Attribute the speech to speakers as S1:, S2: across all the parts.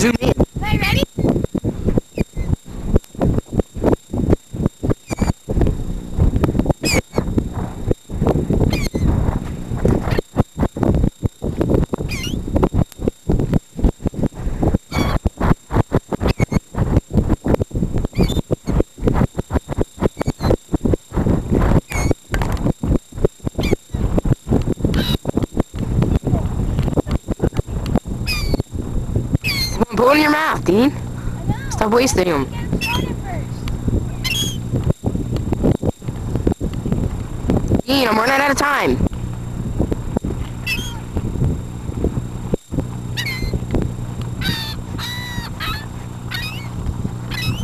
S1: zoom in.
S2: Hey, ready?
S1: Put it in your mouth, Dean. Stop wasting them. Dean, I'm running out of time.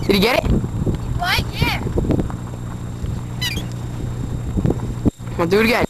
S1: Did you get it?
S2: What? Yeah.
S1: Well, do it again.